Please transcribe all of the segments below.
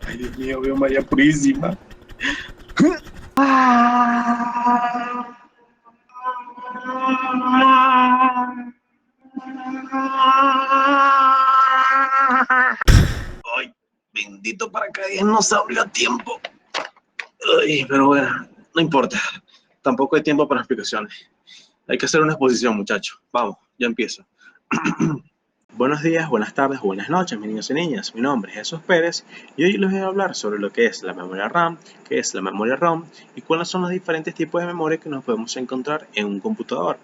Ay, Dios mío, veo María Purísima. Ay, bendito paracaídas, no se abrió a tiempo. Ay, pero bueno, no importa. Tampoco hay tiempo para explicaciones. Hay que hacer una exposición, muchachos. Vamos, ya empiezo. Buenos días, buenas tardes o buenas noches, mis niños y niñas. Mi nombre es Jesús Pérez y hoy les voy a hablar sobre lo que es la memoria RAM, qué es la memoria ROM y cuáles son los diferentes tipos de memoria que nos podemos encontrar en un computador.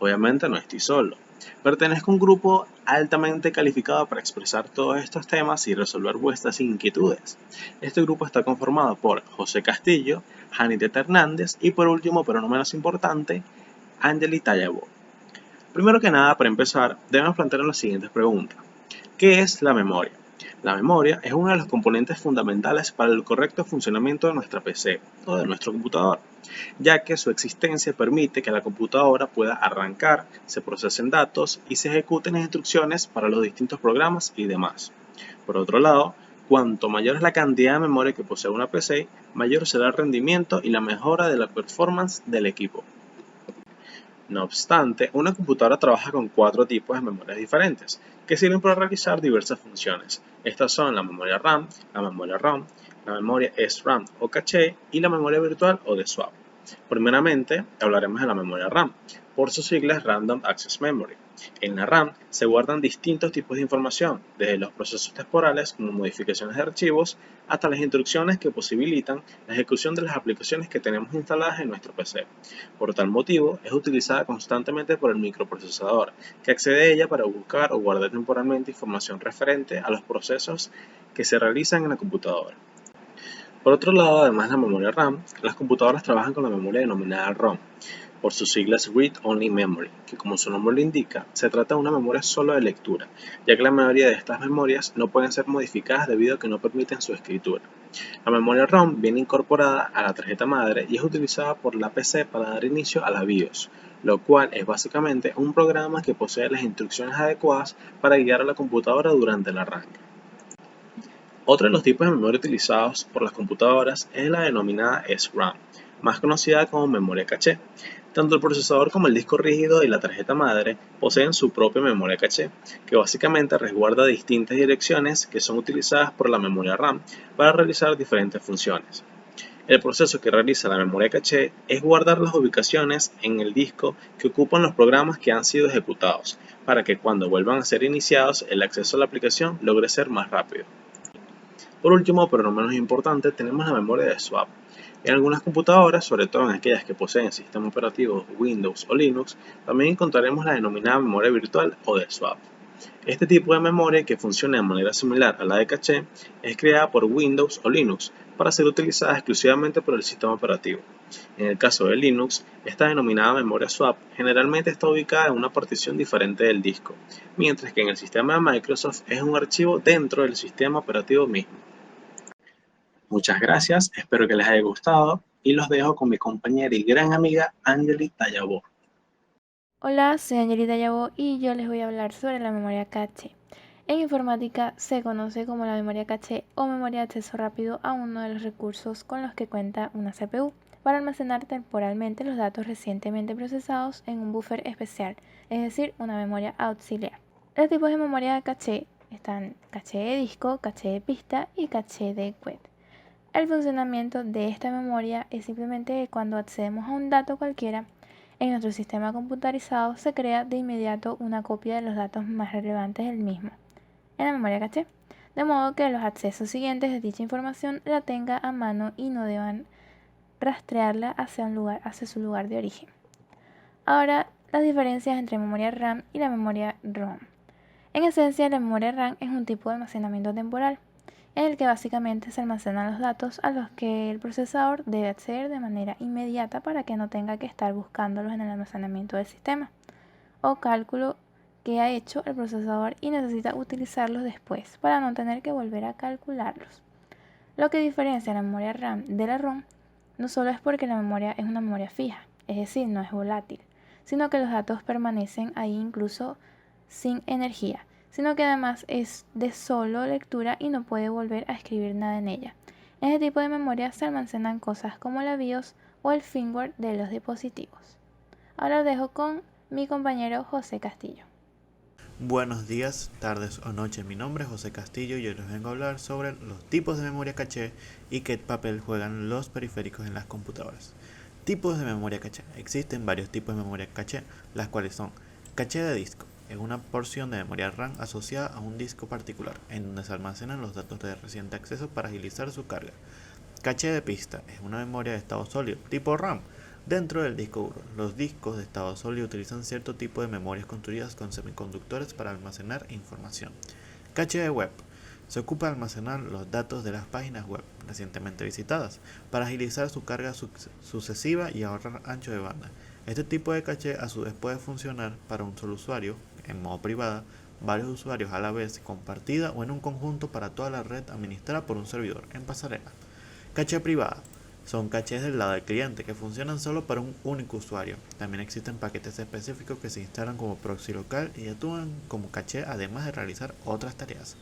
Obviamente no estoy solo. Pertenezco a un grupo altamente calificado para expresar todos estos temas y resolver vuestras inquietudes. Este grupo está conformado por José Castillo, Janiteta Hernández y por último, pero no menos importante, Angeli Tallabo. Primero que nada, para empezar, debemos plantear las siguientes preguntas. ¿Qué es la memoria? La memoria es uno de los componentes fundamentales para el correcto funcionamiento de nuestra PC o de nuestro computador, ya que su existencia permite que la computadora pueda arrancar, se procesen datos y se ejecuten las instrucciones para los distintos programas y demás. Por otro lado, cuanto mayor es la cantidad de memoria que posee una PC, mayor será el rendimiento y la mejora de la performance del equipo. No obstante, una computadora trabaja con 4 tipos de memorias diferentes, que sirven para realizar diversas funciones. Estas son la memoria RAM, la memoria ROM, la memoria SRAM o caché y la memoria virtual o de swap. Primeramente, hablaremos de la memoria RAM, por sus siglas Random Access Memory. En la RAM se guardan distintos tipos de información, desde los procesos temporales como modificaciones de archivos hasta las instrucciones que posibilitan la ejecución de las aplicaciones que tenemos instaladas en nuestro PC. Por tal motivo, es utilizada constantemente por el microprocesador, que accede a ella para buscar o guardar temporalmente información referente a los procesos que se realizan en la computadora. Por otro lado, además de la memoria RAM, las computadoras trabajan con la memoria denominada ROM, por sus siglas Read Only Memory, que como su nombre lo indica, se trata de una memoria solo de lectura, ya que la mayoría de estas memorias no pueden ser modificadas debido a que no permiten su escritura. La memoria ROM viene incorporada a la tarjeta madre y es utilizada por la PC para dar inicio a la BIOS, lo cual es básicamente un programa que posee las instrucciones adecuadas para guiar a la computadora durante el arranque. Otro de los tipos de memoria utilizados por las computadoras es la denominada SRAM, más conocida como memoria caché. Tanto el procesador como el disco rígido y la tarjeta madre poseen su propia memoria caché, que básicamente resguarda distintas direcciones que son utilizadas por la memoria RAM para realizar diferentes funciones. El proceso que realiza la memoria caché es guardar las ubicaciones en el disco que ocupan los programas que han sido ejecutados, para que cuando vuelvan a ser iniciados el acceso a la aplicación logre ser más rápido. Por último, pero no menos importante, tenemos la memoria de swap. En algunas computadoras, sobre todo en aquellas que poseen sistemas operativos Windows o Linux, también encontraremos la denominada memoria virtual o de swap. Este tipo de memoria, que funciona de manera similar a la de caché, es creada por Windows o Linux para ser utilizada exclusivamente por el sistema operativo. En el caso de Linux, esta denominada memoria swap generalmente está ubicada en una partición diferente del disco, mientras que en el sistema de Microsoft es un archivo dentro del sistema operativo mismo. Muchas gracias, espero que les haya gustado y los dejo con mi compañera y gran amiga Angeli Tallabo. Hola, soy Angelita Yabo y yo les voy a hablar sobre la memoria caché. En informática se conoce como la memoria caché o memoria de acceso rápido a uno de los recursos con los que cuenta una CPU para almacenar temporalmente los datos recientemente procesados en un buffer especial, es decir, una memoria auxiliar. Los tipos de memoria de caché están caché de disco, caché de pista y caché de web. El funcionamiento de esta memoria es simplemente que cuando accedemos a un dato cualquiera, en nuestro sistema computarizado se crea de inmediato una copia de los datos más relevantes del mismo en la memoria caché, de modo que los accesos siguientes de dicha información la tenga a mano y no deban rastrearla hacia su lugar de origen. Ahora, las diferencias entre memoria RAM y la memoria ROM. En esencia, la memoria RAM es un tipo de almacenamiento temporal, en el que básicamente se almacenan los datos a los que el procesador debe acceder de manera inmediata para que no tenga que estar buscándolos en el almacenamiento del sistema o cálculo que ha hecho el procesador y necesita utilizarlos después para no tener que volver a calcularlos. Lo que diferencia la memoria RAM de la ROM no solo es porque la memoria es una memoria fija, es decir, no es volátil, sino que los datos permanecen ahí incluso sin energía, sino que además es de solo lectura y no puede volver a escribir nada en ella. En este tipo de memoria se almacenan cosas como la BIOS o el firmware de los dispositivos. Ahora os dejo con mi compañero José Castillo. Buenos días, tardes o noches. Mi nombre es José Castillo y hoy les vengo a hablar sobre los tipos de memoria caché y qué papel juegan los periféricos en las computadoras. Tipos de memoria caché. Existen varios tipos de memoria caché, las cuales son caché de disco. Es una porción de memoria RAM asociada a un disco particular, en donde se almacenan los datos de reciente acceso para agilizar su carga. Caché de pista es una memoria de estado sólido, tipo RAM, dentro del disco duro. Los discos de estado sólido utilizan cierto tipo de memorias construidas con semiconductores para almacenar información. Caché de web se ocupa de almacenar los datos de las páginas web recientemente visitadas para agilizar su carga sucesiva y ahorrar ancho de banda. Este tipo de caché a su vez puede funcionar para un solo usuario, en modo privada, varios usuarios a la vez, compartida o en un conjunto para toda la red administrada por un servidor en pasarela. Caché privada. Son cachés del lado del cliente que funcionan solo para un único usuario. También existen paquetes específicos que se instalan como proxy local y actúan como caché además de realizar otras tareas.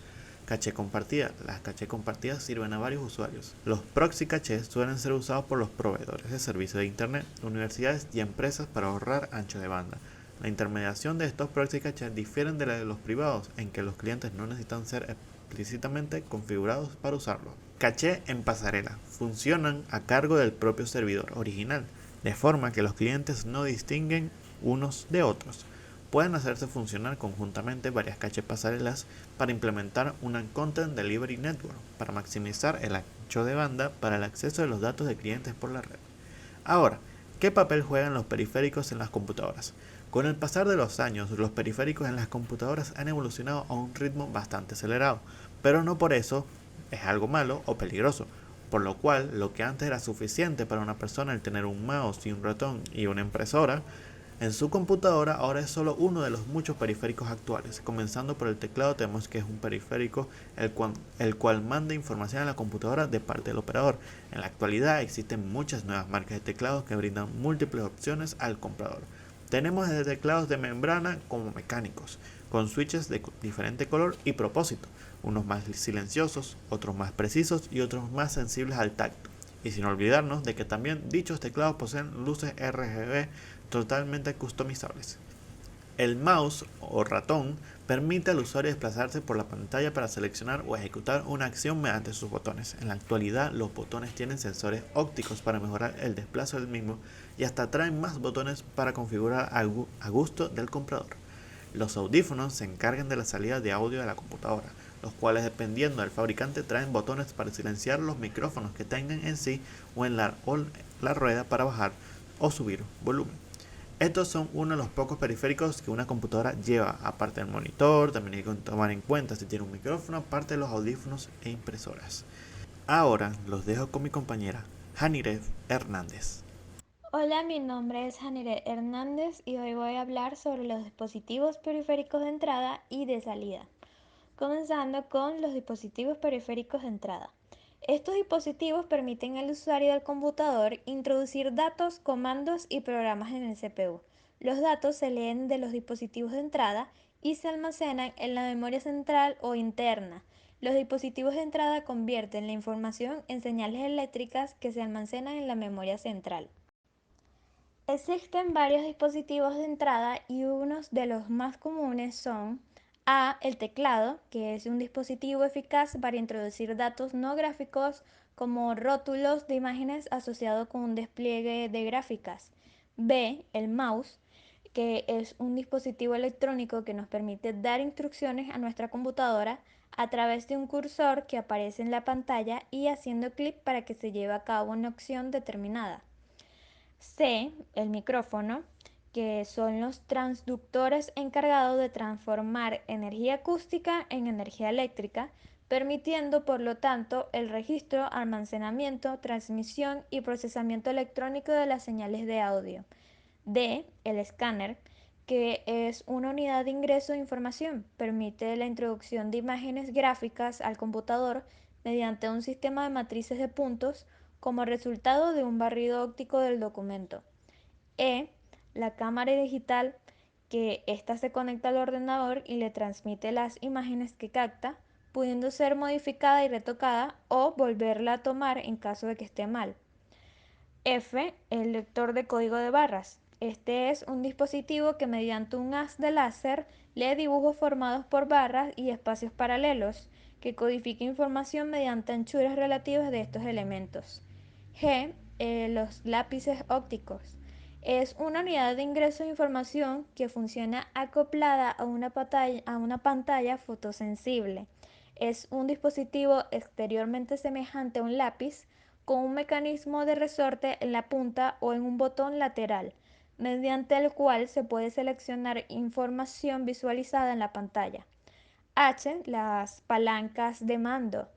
Caché compartida. Las caché compartidas sirven a varios usuarios. Los proxy cachés suelen ser usados por los proveedores de servicios de internet, universidades y empresas para ahorrar ancho de banda. La intermediación de estos proxy cachés difieren de la de los privados en que los clientes no necesitan ser explícitamente configurados para usarlo. Caché en pasarela. Funcionan a cargo del propio servidor original, de forma que los clientes no distinguen unos de otros. Pueden hacerse funcionar conjuntamente varias caché pasarelas para implementar una Content Delivery Network para maximizar el ancho de banda para el acceso de los datos de clientes por la red. Ahora, ¿qué papel juegan los periféricos en las computadoras? Con el pasar de los años, los periféricos en las computadoras han evolucionado a un ritmo bastante acelerado, pero no por eso es algo malo o peligroso, por lo cual lo que antes era suficiente para una persona el tener un mouse y un ratón y una impresora, en su computadora ahora es solo uno de los muchos periféricos actuales. Comenzando por el teclado, tenemos que es un periférico el cual manda información a la computadora de parte del operador. En la actualidad existen muchas nuevas marcas de teclados que brindan múltiples opciones al comprador. Tenemos desde teclados de membrana como mecánicos, con switches de diferente color y propósito, unos más silenciosos, otros más precisos y otros más sensibles al tacto. Y sin olvidarnos de que también dichos teclados poseen luces RGB totalmente customizables. El mouse o ratón permite al usuario desplazarse por la pantalla para seleccionar o ejecutar una acción mediante sus botones. En la actualidad, los botones tienen sensores ópticos para mejorar el desplazo del mismo y hasta traen más botones para configurar a gusto del comprador. Los audífonos se encargan de la salida de audio de la computadora, los cuales dependiendo del fabricante traen botones para silenciar los micrófonos que tengan en sí o en la rueda para bajar o subir volumen. Estos son uno de los pocos periféricos que una computadora lleva, aparte del monitor. También hay que tomar en cuenta si tiene un micrófono, aparte de los audífonos e impresoras. Ahora los dejo con mi compañera Haniref Hernández. Hola, mi nombre es Janire Hernández y hoy voy a hablar sobre los dispositivos periféricos de entrada y de salida. Comenzando con los dispositivos periféricos de entrada. Estos dispositivos permiten al usuario del computador introducir datos, comandos y programas en el CPU. Los datos se leen de los dispositivos de entrada y se almacenan en la memoria central o interna. Los dispositivos de entrada convierten la información en señales eléctricas que se almacenan en la memoria central. Existen varios dispositivos de entrada y unos de los más comunes son A. El teclado, que es un dispositivo eficaz para introducir datos no gráficos como rótulos de imágenes asociados con un despliegue de gráficas. B. El mouse, que es un dispositivo electrónico que nos permite dar instrucciones a nuestra computadora a través de un cursor que aparece en la pantalla y haciendo clic para que se lleve a cabo una acción determinada. C, el micrófono, que son los transductores encargados de transformar energía acústica en energía eléctrica, permitiendo por lo tanto el registro, almacenamiento, transmisión y procesamiento electrónico de las señales de audio. D, el escáner, que es una unidad de ingreso de información, permite la introducción de imágenes gráficas al computador mediante un sistema de matrices de puntos como resultado de un barrido óptico del documento. E, la cámara digital, que ésta se conecta al ordenador y le transmite las imágenes que capta, pudiendo ser modificada y retocada o volverla a tomar en caso de que esté mal. F, el lector de código de barras. Este es un dispositivo que mediante un haz de láser lee dibujos formados por barras y espacios paralelos, que codifica información mediante anchuras relativas de estos elementos. G, los lápices ópticos. Es una unidad de ingreso de información que funciona acoplada a una pantalla fotosensible. Es un dispositivo exteriormente semejante a un lápiz, con un mecanismo de resorte en la punta o en un botón lateral, mediante el cual se puede seleccionar información visualizada en la pantalla. H, las palancas de mando.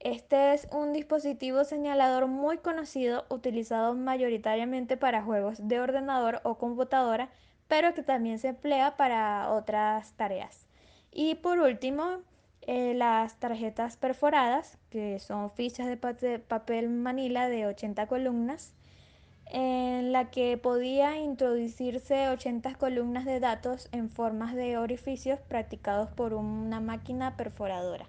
Este es un dispositivo señalador muy conocido, utilizado mayoritariamente para juegos de ordenador o computadora, pero que también se emplea para otras tareas. Y por último, las tarjetas perforadas, que son fichas de papel manila de 80 columnas, en la que podía introducirse 80 columnas de datos en formas de orificios practicados por una máquina perforadora.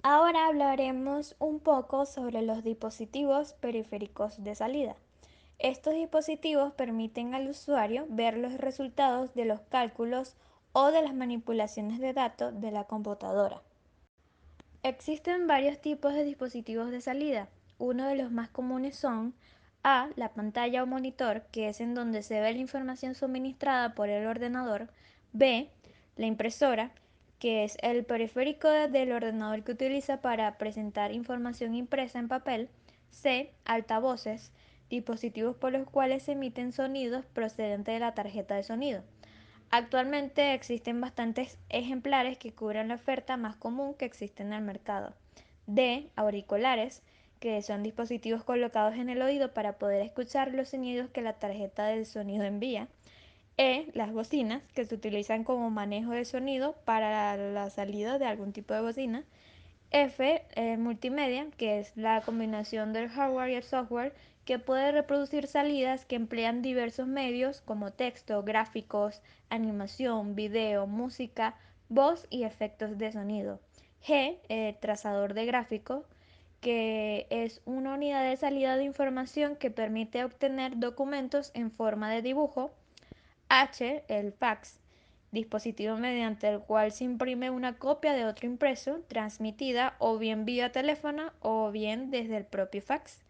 Ahora hablaremos un poco sobre los dispositivos periféricos de salida. Estos dispositivos permiten al usuario ver los resultados de los cálculos o de las manipulaciones de datos de la computadora. Existen varios tipos de dispositivos de salida. Uno de los más comunes son A, la pantalla o monitor, que es en donde se ve la información suministrada por el ordenador. B, la impresora, que es el periférico del ordenador que utiliza para presentar información impresa en papel. C, altavoces, dispositivos por los cuales se emiten sonidos procedentes de la tarjeta de sonido. Actualmente existen bastantes ejemplares que cubren la oferta más común que existe en el mercado. D, auriculares, que son dispositivos colocados en el oído para poder escuchar los sonidos que la tarjeta del sonido envía. E, las bocinas, que se utilizan como manejo de sonido para la salida de algún tipo de bocina. F, multimedia, que es la combinación del hardware y el software, que puede reproducir salidas que emplean diversos medios como texto, gráficos, animación, video, música, voz y efectos de sonido. G, trazador de gráfico, que es una unidad de salida de información que permite obtener documentos en forma de dibujo. H, el fax, dispositivo mediante el cual se imprime una copia de otro impreso, transmitida o bien vía teléfono o bien desde el propio fax.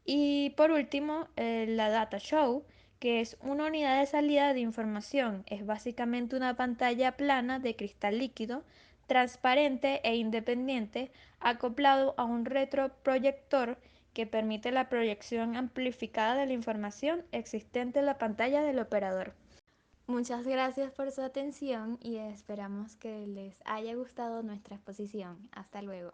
Y por último, la data show, que es una unidad de salida de información. Es básicamente una pantalla plana de cristal líquido, transparente e independiente, acoplado a un retroproyector que permite la proyección amplificada de la información existente en la pantalla del operador. Muchas gracias por su atención y esperamos que les haya gustado nuestra exposición. Hasta luego.